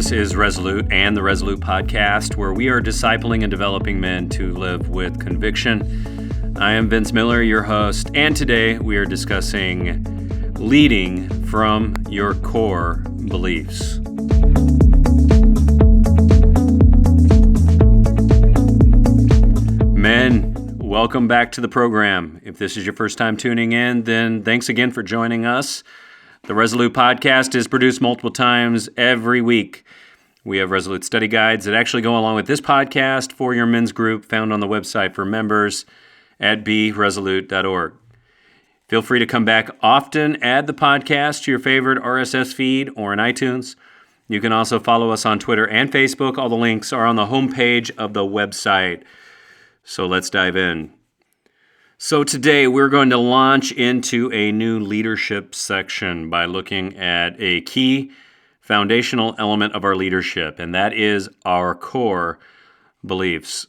This is Resolute and the Resolute Podcast, where we are discipling and developing men to live with conviction. I am Vince Miller, your host, and today we are discussing leading from your core beliefs. Men, welcome back to the program. If this is your first time tuning in, then thanks again for joining us. The Resolute Podcast is produced multiple times every week. We have Resolute study guides that actually go along with this podcast for your men's group found on the website for members at beresolute.org. Feel free to come back often, add the podcast to your favorite RSS feed or in iTunes. You can also follow us on Twitter and Facebook. All the links are on the homepage of the website. So let's dive in. So today we're going to launch into a new leadership section by looking at a key foundational element of our leadership, and that is our core beliefs.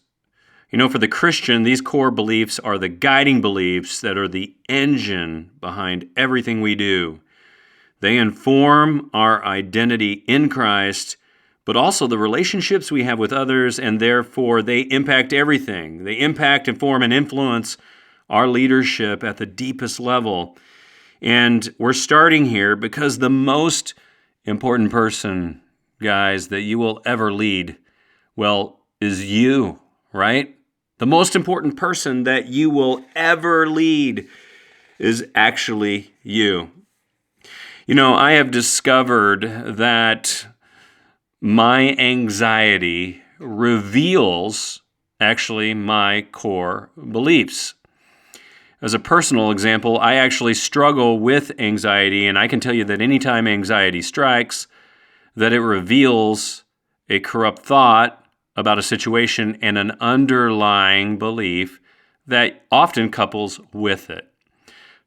You know, for the Christian, these core beliefs are the guiding beliefs that are the engine behind everything we do. They inform our identity in Christ, but also the relationships we have with others, and therefore they impact everything. They impact, inform, and influence our leadership at the deepest level. And we're starting here because the most important person, guys, that you will ever lead, well, is you, right? The most important person that you will ever lead is actually you. You know, I have discovered that my anxiety reveals actually my core beliefs. As a personal example, I actually struggle with anxiety, and I can tell you that anytime anxiety strikes, that it reveals a corrupt thought about a situation and an underlying belief that often couples with it.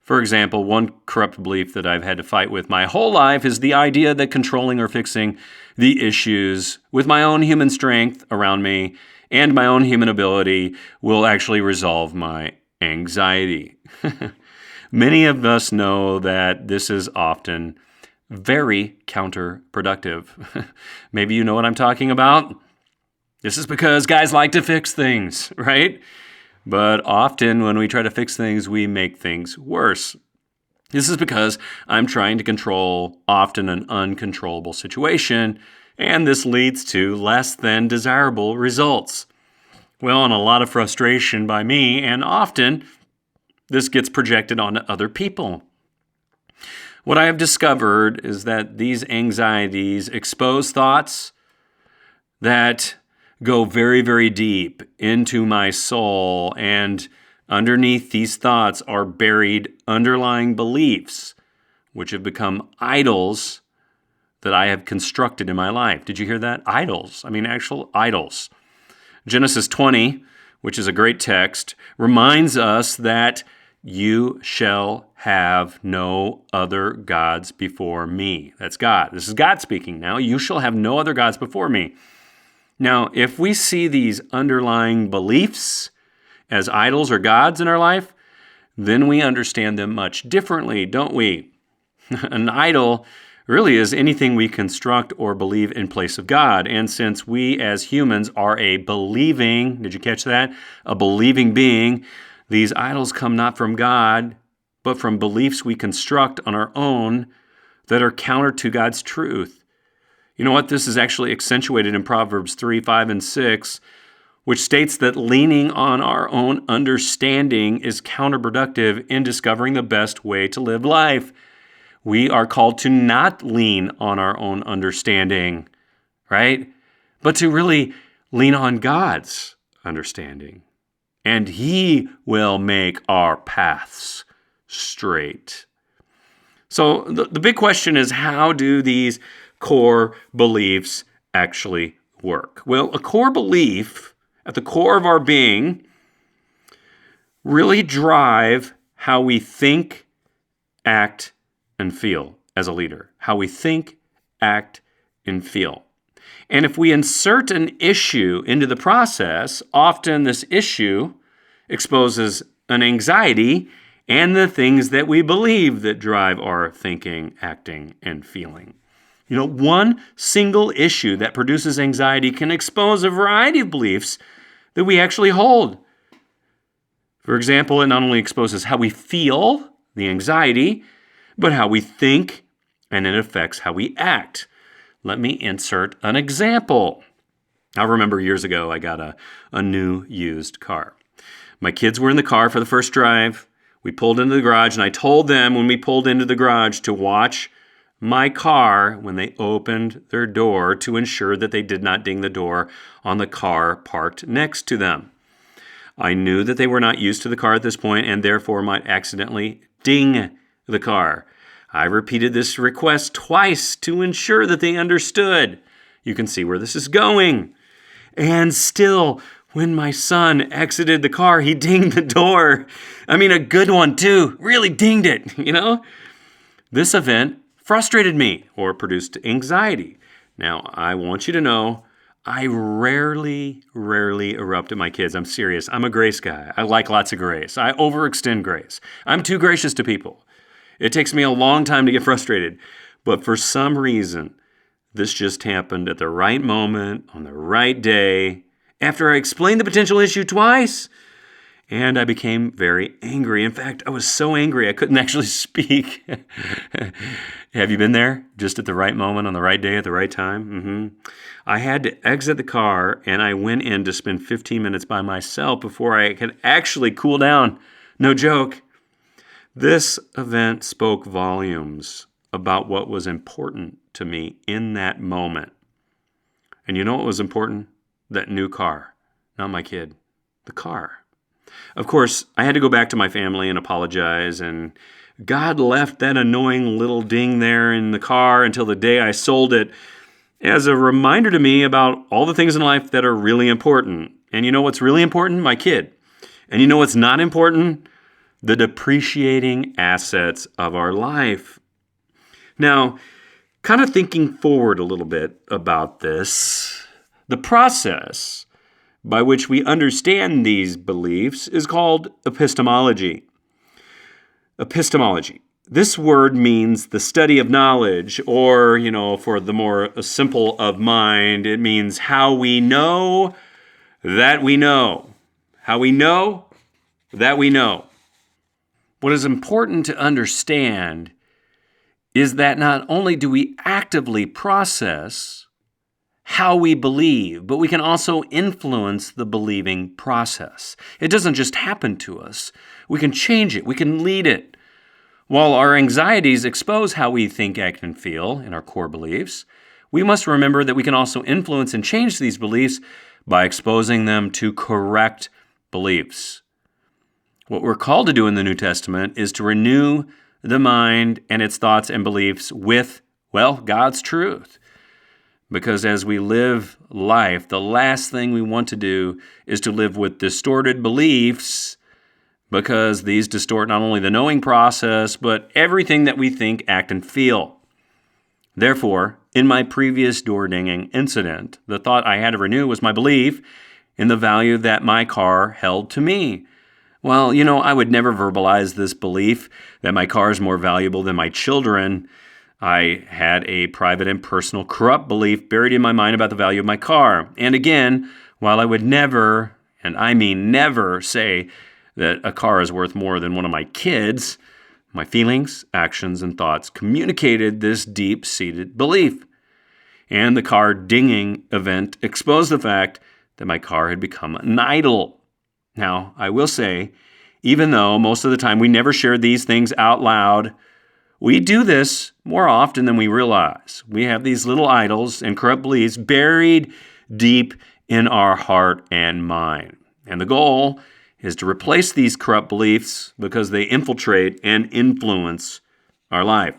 For example, one corrupt belief that I've had to fight with my whole life is the idea that controlling or fixing the issues with my own human strength around me and my own human ability will actually resolve my anxiety. Many of us know that this is often very counterproductive. Maybe you know what I'm talking about. This is because guys like to fix things, right? But often when we try to fix things, we make things worse. This is because I'm trying to control often an uncontrollable situation, and this leads to less than desirable results. Well, and a lot of frustration by me, and often this gets projected onto other people. What I have discovered is that these anxieties expose thoughts that go very, very deep into my soul, and underneath these thoughts are buried underlying beliefs, which have become idols that I have constructed in my life. Did you hear that? Idols. I mean, actual idols. Genesis 20, which is a great text, reminds us that you shall have no other gods before me. That's God. This is God speaking now. You shall have no other gods before me. Now, if we see these underlying beliefs as idols or gods in our life, then we understand them much differently, don't we? An idol really is anything we construct or believe in place of God. And since we as humans are a believing, did you catch that? A believing being, these idols come not from God, but from beliefs we construct on our own that are counter to God's truth. You know what? This is actually accentuated in Proverbs 3, 5, and 6, which states that leaning on our own understanding is counterproductive in discovering the best way to live life. We are called to not lean on our own understanding, right? But to really lean on God's understanding. And He will make our paths straight. So the big question is, how do these core beliefs actually work? Well, a core belief at the core of our being really drive how we think, act, and feel as a leader. How we think, act, and feel. And if we insert an issue into the process, often this issue exposes an anxiety and the things that we believe that drive our thinking, acting, and feeling. One single issue that produces anxiety can expose a variety of beliefs that we actually hold. For example, it not only exposes how we feel, the anxiety, but how we think, and it affects how we act. Let me insert an example. I remember years ago I got a new used car. My kids were in the car for the first drive. We pulled into the garage, and I told them when we pulled into the garage to watch my car when they opened their door to ensure that they did not ding the door on the car parked next to them. I knew that they were not used to the car at this point and therefore might accidentally ding the car. I repeated this request twice to ensure that they understood. You can see where this is going. And still, when my son exited the car, he dinged the door. A good one too. Really dinged it, This event frustrated me or produced anxiety. Now, I want you to know, I rarely erupt at my kids. I'm serious. I'm a grace guy. I like lots of grace. I overextend grace. I'm too gracious to people. It takes me a long time to get frustrated. But for some reason, this just happened at the right moment, on the right day, after I explained the potential issue twice. And I became very angry. In fact, I was so angry I couldn't actually speak. Have you been there? Just at the right moment, on the right day, at the right time? I had to exit the car, and I went in to spend 15 minutes by myself before I could actually cool down. No joke. This event spoke volumes about what was important to me in that moment. And you know what was important? That new car. Not my kid. The car. Of course, I had to go back to my family and apologize, and God left that annoying little ding there in the car until the day I sold it as a reminder to me about all the things in life that are really important. And you know what's really important? My kid. And you know what's not important? The depreciating assets of our life. Now, kind of thinking forward a little bit about this, the process by which we understand these beliefs is called epistemology. Epistemology. This word means the study of knowledge, or, for the more simple of mind, it means how we know that we know. How we know that we know. What is important to understand is that not only do we actively process how we believe, but we can also influence the believing process. It doesn't just happen to us. We can change it. We can lead it. While our anxieties expose how we think, act, and feel in our core beliefs, we must remember that we can also influence and change these beliefs by exposing them to correct beliefs. What we're called to do in the New Testament is to renew the mind and its thoughts and beliefs with, God's truth. Because as we live life, the last thing we want to do is to live with distorted beliefs, because these distort not only the knowing process, but everything that we think, act, and feel. Therefore, in my previous door dinging incident, the thought I had to renew was my belief in the value that my car held to me. Well, I would never verbalize this belief that my car is more valuable than my children. I had a private and personal corrupt belief buried in my mind about the value of my car. And again, while I would never, and I mean never, say that a car is worth more than one of my kids, my feelings, actions, and thoughts communicated this deep-seated belief. And the car dinging event exposed the fact that my car had become an idol. Now, I will say, even though most of the time we never share these things out loud, we do this more often than we realize. We have these little idols and corrupt beliefs buried deep in our heart and mind. And the goal is to replace these corrupt beliefs because they infiltrate and influence our life.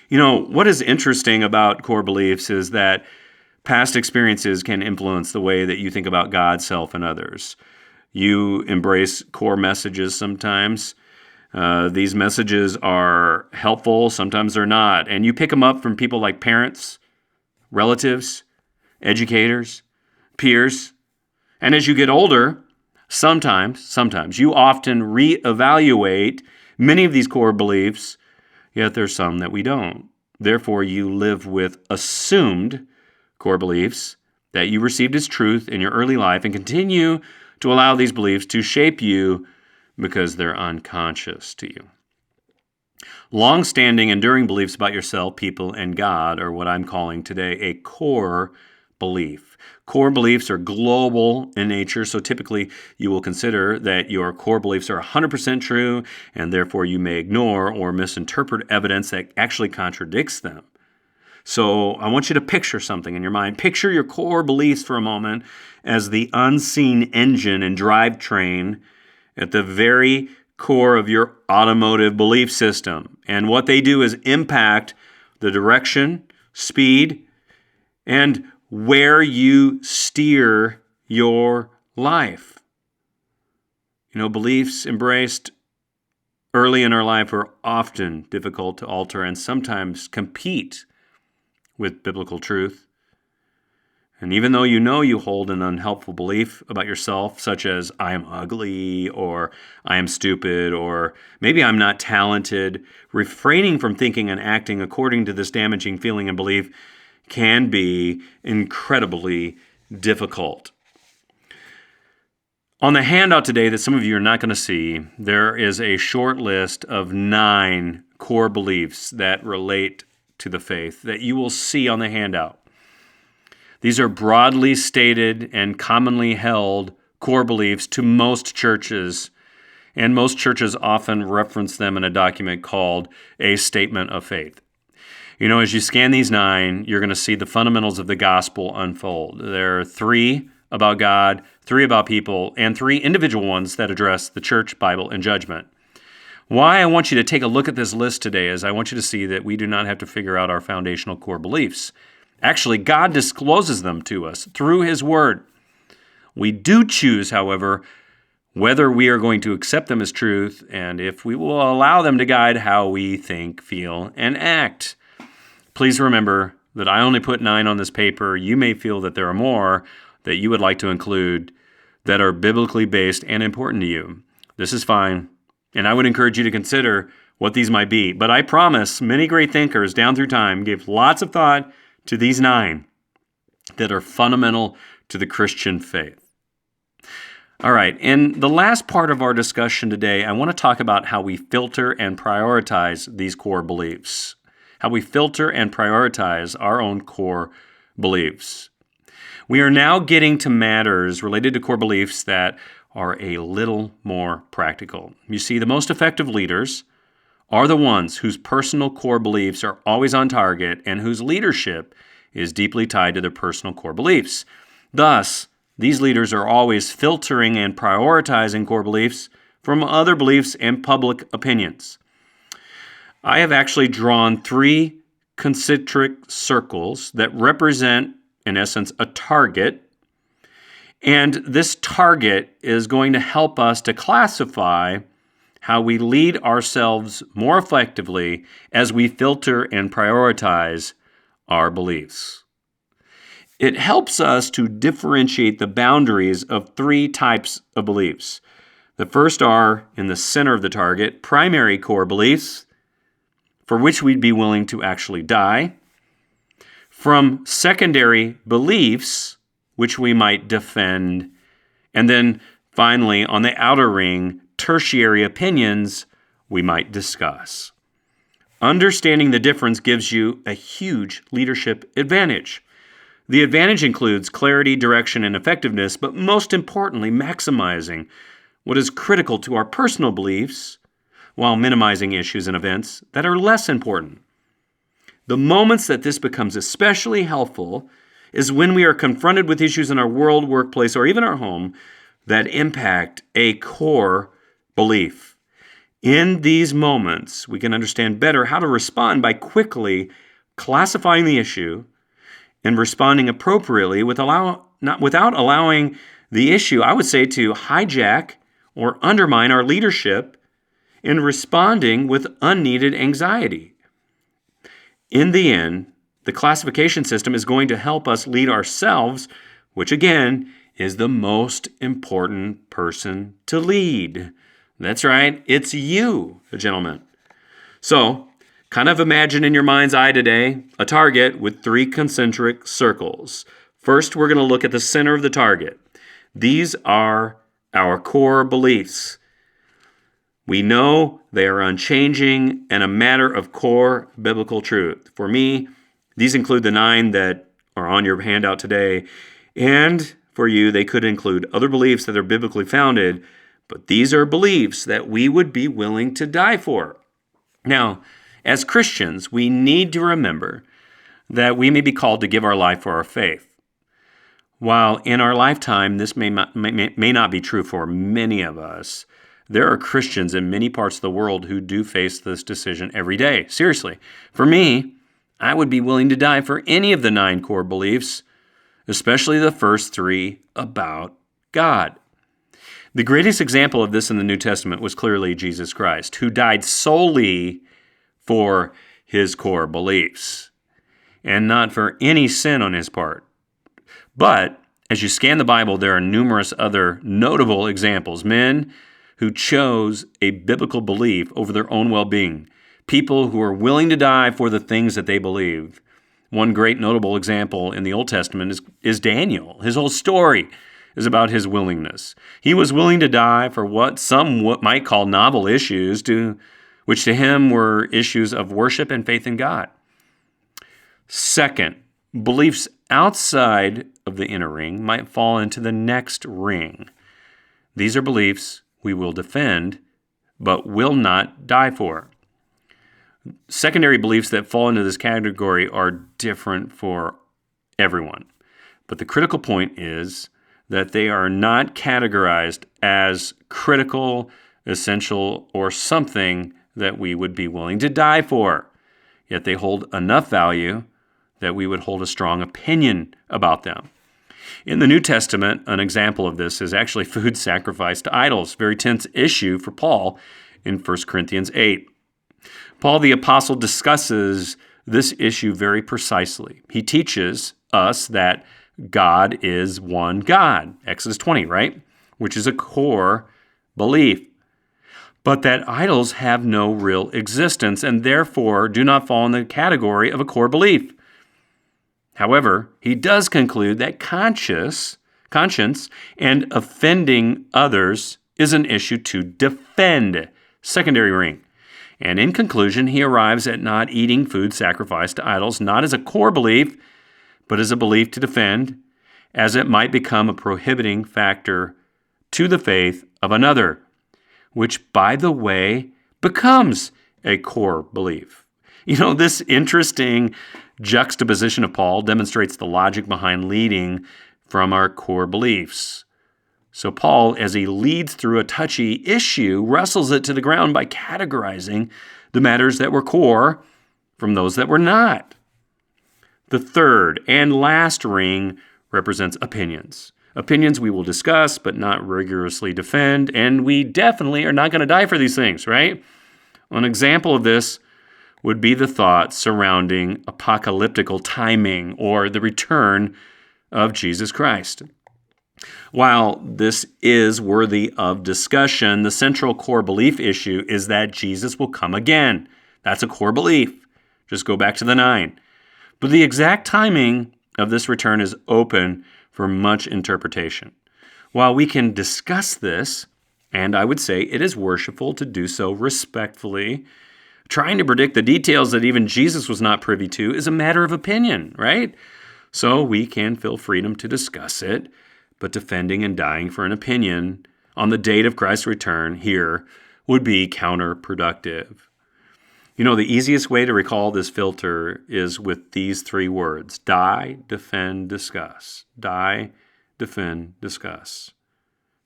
What is interesting about core beliefs is that past experiences can influence the way that you think about God, self, and others. You embrace core messages sometimes. These messages are helpful, sometimes they're not. And you pick them up from people like parents, relatives, educators, peers. And as you get older, sometimes you often reevaluate many of these core beliefs, yet there's some that we don't. Therefore, you live with assumed core beliefs that you received as truth in your early life and continue to allow these beliefs to shape you because they're unconscious to you. Long-standing, enduring beliefs about yourself, people, and God are what I'm calling today a core belief. Core beliefs are global in nature, so typically you will consider that your core beliefs are 100% true, and therefore you may ignore or misinterpret evidence that actually contradicts them. So I want you to picture something in your mind. Picture your core beliefs for a moment as the unseen engine and drivetrain at the very core of your automotive belief system. And what they do is impact the direction, speed, and where you steer your life. Beliefs embraced early in our life are often difficult to alter and sometimes compete with biblical truth. And even though you hold an unhelpful belief about yourself, such as I am ugly, or I am stupid, or maybe I'm not talented, refraining from thinking and acting according to this damaging feeling and belief can be incredibly difficult. On the handout today that some of you are not going to see, there is a short list of 9 core beliefs that relate to the faith that you will see on the handout. These are broadly stated and commonly held core beliefs to most churches, and most churches often reference them in a document called a statement of faith. As you scan these 9, you're going to see the fundamentals of the gospel unfold. There are 3 about God, 3 about people, and 3 individual ones that address the church, Bible, and judgment. Why I want you to take a look at this list today is I want you to see that we do not have to figure out our foundational core beliefs. Actually, God discloses them to us through His Word. We do choose, however, whether we are going to accept them as truth and if we will allow them to guide how we think, feel, and act. Please remember that I only put 9 on this paper. You may feel that there are more that you would like to include that are biblically based and important to you. This is fine, and I would encourage you to consider what these might be. But I promise many great thinkers down through time gave lots of thought to these 9 that are fundamental to the Christian faith. All right, in the last part of our discussion today, I want to talk about how we filter and prioritize these core beliefs. How we filter and prioritize our own core beliefs. We are now getting to matters related to core beliefs that are a little more practical. You see, the most effective leaders are the ones whose personal core beliefs are always on target and whose leadership is deeply tied to their personal core beliefs. Thus, these leaders are always filtering and prioritizing core beliefs from other beliefs and public opinions. I have actually drawn 3 concentric circles that represent, in essence, a target. And this target is going to help us to classify how we lead ourselves more effectively as we filter and prioritize our beliefs. It helps us to differentiate the boundaries of 3 types of beliefs. The first are, in the center of the target, primary core beliefs, for which we'd be willing to actually die. From secondary beliefs, which we might defend. And then finally, on the outer ring, tertiary opinions we might discuss. Understanding the difference gives you a huge leadership advantage. The advantage includes clarity, direction, and effectiveness, but most importantly, maximizing what is critical to our personal beliefs while minimizing issues and events that are less important. The moments that this becomes especially helpful is when we are confronted with issues in our world, workplace, or even our home that impact a core belief. In these moments, we can understand better how to respond by quickly classifying the issue and responding appropriately without allowing the issue, I would say, to hijack or undermine our leadership in responding with unneeded anxiety. In the end, the classification system is going to help us lead ourselves, which again is the most important person to lead. That's right, it's you, gentlemen. So, Kind of imagine in your mind's eye today a target with 3 concentric circles. First, we're going to look at the center of the target. These are our core beliefs. We know they are unchanging and a matter of core biblical truth. For me, these include the 9 that are on your handout today. And for you, they could include other beliefs that are biblically founded, but these are beliefs that we would be willing to die for. Now, as Christians, we need to remember that we may be called to give our life for our faith. While in our lifetime, this may not be true for many of us, there are Christians in many parts of the world who do face this decision every day. Seriously, for me, I would be willing to die for any of the 9 core beliefs, especially the first 3 about God. The greatest example of this in the New Testament was clearly Jesus Christ, who died solely for his core beliefs and not for any sin on his part. But as you scan the Bible, there are numerous other notable examples, men who chose a biblical belief over their own well-being, people who are willing to die for the things that they believe. One great notable example in the Old Testament is Daniel. His whole story is about his willingness. He was willing to die for what some might call novel issues, which to him were issues of worship and faith in God. Second, beliefs outside of the inner ring might fall into the next ring. These are beliefs we will defend, but will not die for. Secondary beliefs that fall into this category are different for everyone. But the critical point is that they are not categorized as critical, essential, or something that we would be willing to die for. Yet they hold enough value that we would hold a strong opinion about them. In the New Testament, an example of this is actually food sacrificed to idols, very tense issue for Paul in 1 Corinthians 8. Paul the Apostle discusses this issue very precisely. He teaches us that God is one God, Exodus 20, right? Which is a core belief. But that idols have no real existence and therefore do not fall in the category of a core belief. However, he does conclude that conscience and offending others is an issue to defend, secondary ring. And in conclusion, he arrives at not eating food sacrificed to idols, not as a core belief, but as a belief to defend, as it might become a prohibiting factor to the faith of another, which, by the way, becomes a core belief. This interesting juxtaposition of Paul demonstrates the logic behind leading from our core beliefs. So Paul, as he leads through a touchy issue, wrestles it to the ground by categorizing the matters that were core from those that were not. The third and last ring represents opinions. Opinions we will discuss but not rigorously defend, and we definitely are not going to die for these things, right? An example of this would be the thought surrounding apocalyptical timing or the return of Jesus Christ. While this is worthy of discussion, the central core belief issue is that Jesus will come again. That's a core belief. Just go back to the 9. But the exact timing of this return is open for much interpretation. While we can discuss this, and I would say it is worshipful to do so respectfully, trying to predict the details that even Jesus was not privy to is a matter of opinion, right? So we can feel freedom to discuss it, but defending and dying for an opinion on the date of Christ's return here would be counterproductive. The easiest way to recall this filter is with these 3 words: die, defend, discuss. Die, defend, discuss.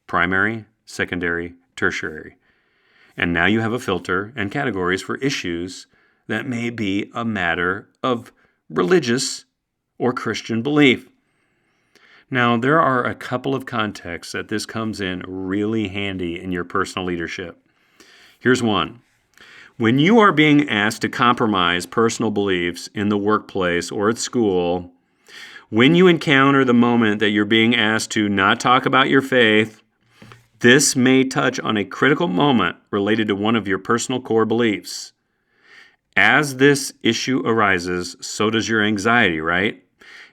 Primary, secondary, tertiary. And now you have a filter and categories for issues that may be a matter of religious or Christian belief. Now, there are a couple of contexts that this comes in really handy in your personal leadership. Here's one. When you are being asked to compromise personal beliefs in the workplace or at school, when you encounter the moment that you're being asked to not talk about your faith, this may touch on a critical moment related to one of your personal core beliefs. As this issue arises, so does your anxiety, right?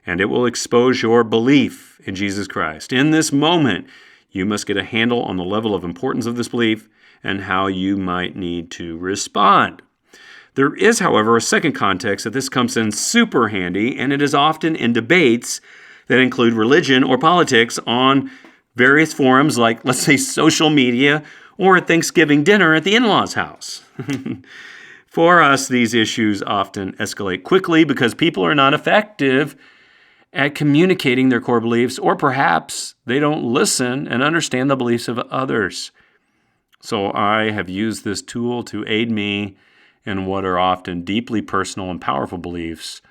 And it will expose your belief in Jesus Christ. In this moment, you must get a handle on the level of importance of this belief and how you might need to respond. There is, however, a second context that this comes in super handy, and it is often in debates that include religion or politics on various forums like, let's say, social media or at Thanksgiving dinner at the in-laws' house. For us, these issues often escalate quickly because people are not effective at communicating their core beliefs, or perhaps they don't listen and understand the beliefs of others. So I have used this tool to aid me in what are often deeply personal and powerful beliefs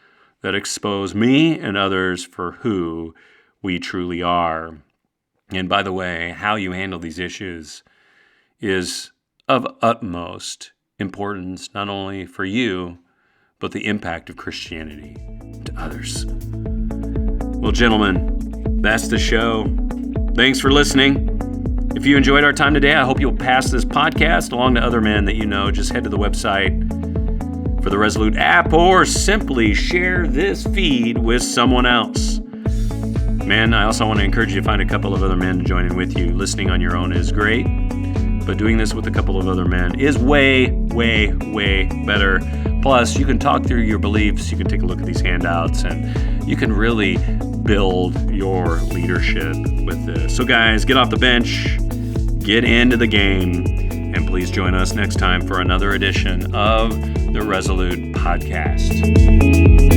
that expose me and others for who we truly are. And by the way, how you handle these issues is of utmost importance, not only for you, but the impact of Christianity to others. Well, gentlemen, that's the show. Thanks for listening. If you enjoyed our time today, I hope you'll pass this podcast along to other men that you know. Just head to the website for the Resolute app or simply share this feed with someone else. Man, I also want to encourage you to find a couple of other men to join in with you. Listening on your own is great, but doing this with a couple of other men is way, way, way better. Plus, you can talk through your beliefs, you can take a look at these handouts, and you can really build your leadership with this. So guys, get off the bench, get into the game, and please join us next time for another edition of the Resolute Podcast.